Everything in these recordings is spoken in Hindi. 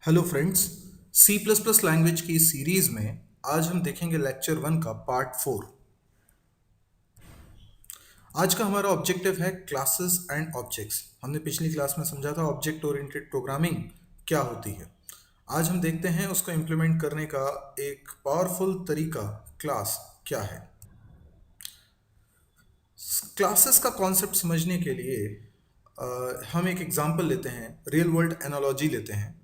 Hello friends. C plus plus language की इस सीरीज में आज हम देखेंगे लेक्चर 1 का पार्ट 4। आज का हमारा ऑब्जेक्टिव है क्लासेस एंड ऑब्जेक्ट्स। हमने पिछली क्लास में समझा था ऑब्जेक्ट ओरिएंटेड प्रोग्रामिंग क्या होती है। आज हम देखते हैं उसको इम्प्लीमेंट करने का एक पावरफुल तरीका क्लास क्या है। क्लासेस का कॉन्सेप्ट समझने के लिए हम एक एग्जांपल लेते हैं, रियल वर्ल्ड एनालॉजी लेते हैं।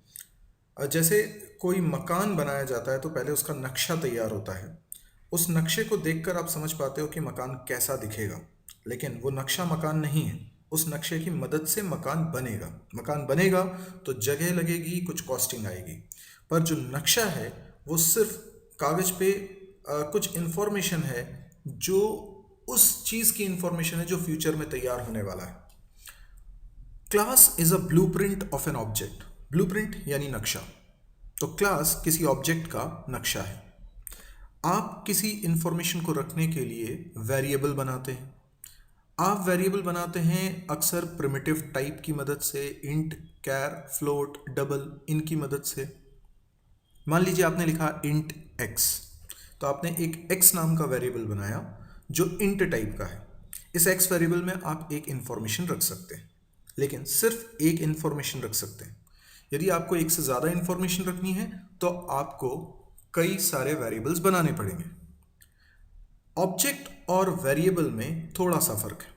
जैसे कोई मकान बनाया जाता है तो पहले उसका नक्शा तैयार होता है। उस नक्शे को देखकर आप समझ पाते हो कि मकान कैसा दिखेगा, लेकिन वो नक्शा मकान नहीं है। उस नक्शे की मदद से मकान बनेगा। मकान बनेगा तो जगह लगेगी, कुछ कॉस्टिंग आएगी। पर जो नक्शा है वो सिर्फ कागज पे कुछ इन्फॉर्मेशन है, जो उस चीज़ की इन्फॉर्मेशन है जो फ्यूचर में तैयार होने वाला है। Class is a blueprint of an object. Blueprint यानी नक्शा। तो क्लास किसी ऑब्जेक्ट का नक्शा है। आप किसी इंफॉर्मेशन को रखने के लिए वेरिएबल बनाते हैं। आप वेरिएबल बनाते हैं अक्सर प्रिमिटिव टाइप की मदद से, इंट, कैर, फ्लोट, डबल, इनकी मदद से। मान लीजिए आपने लिखा इंट एक्स, तो आपने एक एक्स नाम का वेरिएबल बनाया जो इंट टाइप का है। इस एक्स वेरिएबल में आप एक इंफॉर्मेशन रख सकते हैं, लेकिन सिर्फ एक इंफॉर्मेशन रख सकते हैं। यदि आपको एक से ज़्यादा इंफॉर्मेशन रखनी है तो आपको कई सारे वेरिएबल्स बनाने पड़ेंगे। ऑब्जेक्ट और वेरिएबल में थोड़ा सा फर्क है।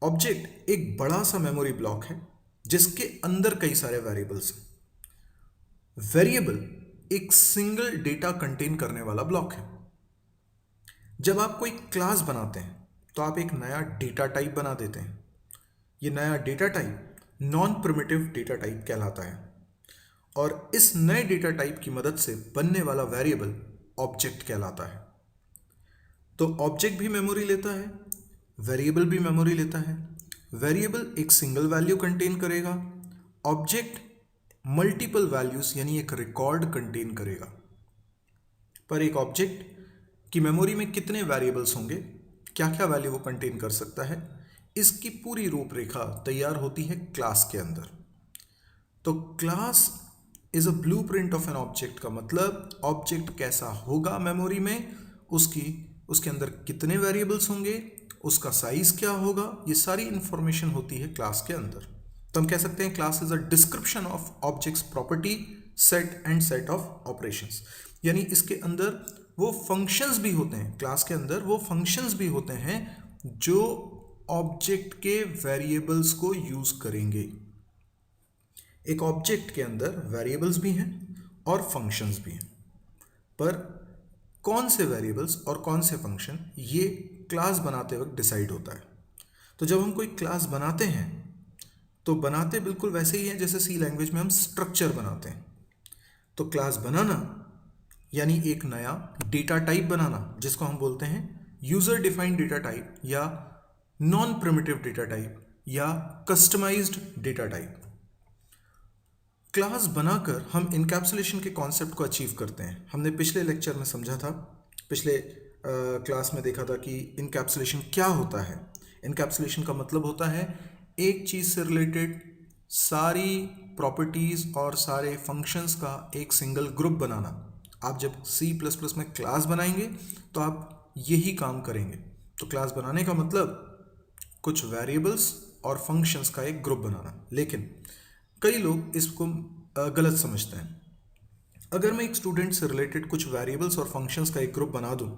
ऑब्जेक्ट एक बड़ा सा मेमोरी ब्लॉक है जिसके अंदर कई सारे वेरिएबल्स हैं। वेरिएबल एक सिंगल डेटा कंटेन करने वाला ब्लॉक है। जब आप कोई क्लास बनाते हैं तो आप एक नया डेटा टाइप बना देते हैं। ये नया data type non primitive data type कहलाता है, और इस नए डेटा टाइप की मदद से बनने वाला वेरिएबल ऑब्जेक्ट कहलाता है। तो ऑब्जेक्ट भी मेमोरी लेता है, वेरिएबल भी मेमोरी लेता है। वेरिएबल एक सिंगल वैल्यू कंटेन करेगा, ऑब्जेक्ट मल्टीपल वैल्यूज यानी एक रिकॉर्ड कंटेन करेगा। पर एक ऑब्जेक्ट की मेमोरी में कितने वेरिएबल्स होंगे, क्या क्या वैल्यू वो कंटेन कर सकता है, इसकी पूरी रूपरेखा तैयार होती है क्लास के अंदर। तो class is a blueprint of an object का मतलब ऑब्जेक्ट कैसा होगा मेमोरी में, उसके अंदर कितने वेरिएबल्स होंगे, उसका साइज क्या होगा, ये सारी इंफॉर्मेशन होती है क्लास के अंदर। तो हम कह सकते हैं class is a description of objects property set and set of operations. यानी इसके अंदर वो फंक्शंस भी होते हैं, क्लास के अंदर वो फंक्शंस भी होते हैं जो ऑब्जेक्ट के वेरिएबल्स को यूज करेंगे। एक ऑब्जेक्ट के अंदर वेरिएबल्स भी हैं और फंक्शंस भी हैं, पर कौन से वेरिएबल्स और कौन से फंक्शन ये क्लास बनाते वक्त डिसाइड होता है। तो जब हम कोई क्लास बनाते हैं तो बनाते बिल्कुल वैसे ही हैं जैसे सी लैंग्वेज में हम स्ट्रक्चर बनाते हैं। तो क्लास बनाना यानी एक नया डेटा टाइप बनाना, जिसको हम बोलते हैं यूजर डिफाइंड डेटा टाइप या नॉन प्रिमिटिव डेटा टाइप या कस्टमाइज्ड डेटा टाइप। क्लास बनाकर हम इनकैप्सुलेशन के कॉन्सेप्ट को अचीव करते हैं। हमने पिछले लेक्चर में समझा था, पिछले क्लास में देखा था कि इनकैप्सुलेशन क्या होता है। इनकैप्सुलेशन का मतलब होता है एक चीज़ से रिलेटेड सारी प्रॉपर्टीज़ और सारे फंक्शंस का एक सिंगल ग्रुप बनाना। आप जब सी प्लस प्लस में क्लास बनाएंगे तो आप यही काम करेंगे। तो क्लास बनाने का मतलब कुछ वेरिएबल्स और फंक्शंस का एक ग्रुप बनाना। लेकिन कई लोग इसको गलत समझते हैं। अगर मैं एक स्टूडेंट से रिलेटेड कुछ वेरिएबल्स और फंक्शंस का एक ग्रुप बना दूं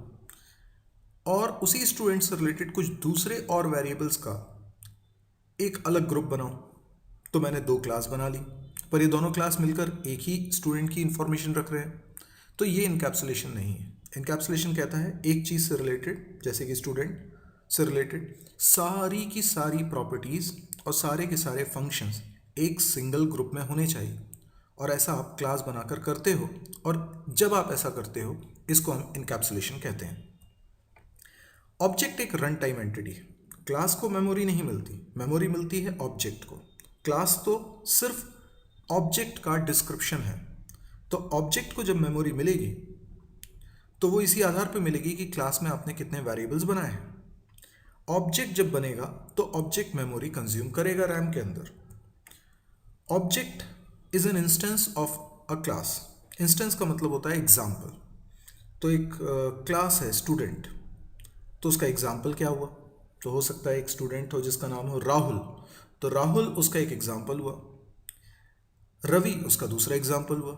और उसी स्टूडेंट से रिलेटेड कुछ दूसरे और वेरिएबल्स का एक अलग ग्रुप बनाऊं, तो मैंने दो क्लास बना ली, पर ये दोनों क्लास मिलकर एक ही स्टूडेंट की इंफॉर्मेशन रख रहे हैं। तो ये इनकैप्सुलेशन नहीं है। इनकैप्सुलेशन कहता है एक चीज़ से रिलेटेड, जैसे कि स्टूडेंट से रिलेटेड सारी की सारी प्रॉपर्टीज़ और सारे के सारे फंक्शंस एक सिंगल ग्रुप में होने चाहिए। और ऐसा आप क्लास बनाकर करते हो, और जब आप ऐसा करते हो इसको हम इनकैप्सुलेशन कहते हैं। ऑब्जेक्ट एक रन टाइम एंटिटी है। क्लास को मेमोरी नहीं मिलती, मेमोरी मिलती है ऑब्जेक्ट को। क्लास तो सिर्फ ऑब्जेक्ट का डिस्क्रिप्शन है। तो ऑब्जेक्ट को जब मेमोरी मिलेगी तो वो इसी आधार पर मिलेगी कि क्लास में आपने कितने वेरिएबल्स बनाए हैं। ऑब्जेक्ट जब बनेगा तो ऑब्जेक्ट मेमोरी कंज्यूम करेगा रैम के अंदर। Object is an instance of a class. Instance का मतलब होता है एग्जाम्पल। तो एक क्लास है स्टूडेंट, तो उसका एग्जाम्पल क्या हुआ? तो हो सकता है एक स्टूडेंट हो जिसका नाम हो राहुल, तो राहुल उसका एक एग्जाम्पल हुआ। रवि उसका दूसरा एग्जाम्पल हुआ।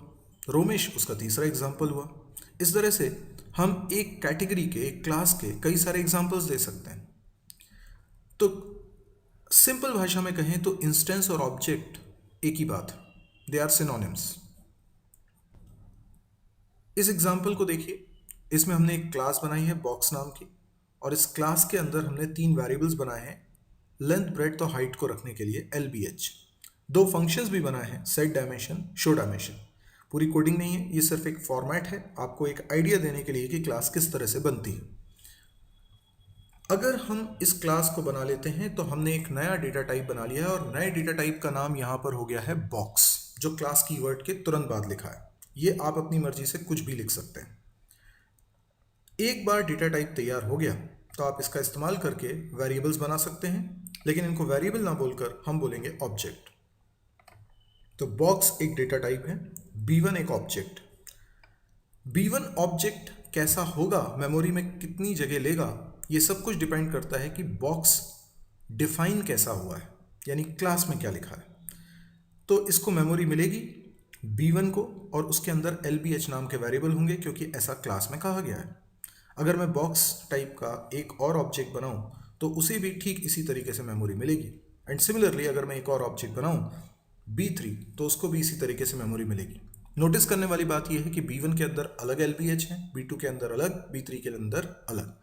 रोमेश उसका तीसरा एग्जाम्पल हुआ। इस तरह से हम एक कैटेगरी के, एक क्लास के कई सारे एग्जाम्पल्स दे सकते हैं। तो सिंपल भाषा में कहें तो इंस्टेंस और ऑब्जेक्ट एक ही बात है, दे आर सिनोनिम्स। इस एग्जाम्पल को देखिए, इसमें हमने एक क्लास बनाई है बॉक्स नाम की, और इस क्लास के अंदर हमने 3 वेरिएबल्स बनाए हैं लेंथ, ब्रेड्थ और हाइट को रखने के लिए LBH। 2 फंक्शंस भी बनाए हैं, सेट डायमेंशन, शो डायमेंशन। पूरी कोडिंग नहीं है, ये सिर्फ एक फॉर्मेट है आपको एक आइडिया देने के लिए कि क्लास किस तरह से बनती है। अगर हम इस क्लास को बना लेते हैं तो हमने एक नया डेटा टाइप बना लिया है, और नए डेटा टाइप का नाम यहां पर हो गया है बॉक्स, जो क्लास कीवर्ड के तुरंत बाद लिखा है। ये आप अपनी मर्जी से कुछ भी लिख सकते हैं। एक बार डेटा टाइप तैयार हो गया तो आप इसका इस्तेमाल करके वेरिएबल्स बना सकते हैं, लेकिन इनको वेरिएबल ना बोलकर हम बोलेंगे ऑब्जेक्ट। तो बॉक्स एक डेटा टाइप है, B1 एक ऑब्जेक्ट। B1 ऑब्जेक्ट कैसा होगा, मेमोरी में कितनी जगह लेगा, ये सब कुछ डिपेंड करता है कि बॉक्स डिफाइन कैसा हुआ है, यानी क्लास में क्या लिखा है। तो इसको मेमोरी मिलेगी B1 को, और उसके अंदर LBH नाम के वेरिएबल होंगे, क्योंकि ऐसा क्लास में कहा गया है। अगर मैं बॉक्स टाइप का एक और ऑब्जेक्ट बनाऊं तो उसे भी ठीक इसी तरीके से मेमोरी मिलेगी। एंड सिमिलरली अगर मैं एक और ऑब्जेक्ट बनाऊं B3, तो उसको भी इसी तरीके से मेमोरी मिलेगी। नोटिस करने वाली बात यह है कि B1 के अंदर अलग LBH है, B2 के अंदर अलग, B3 के अंदर अलग।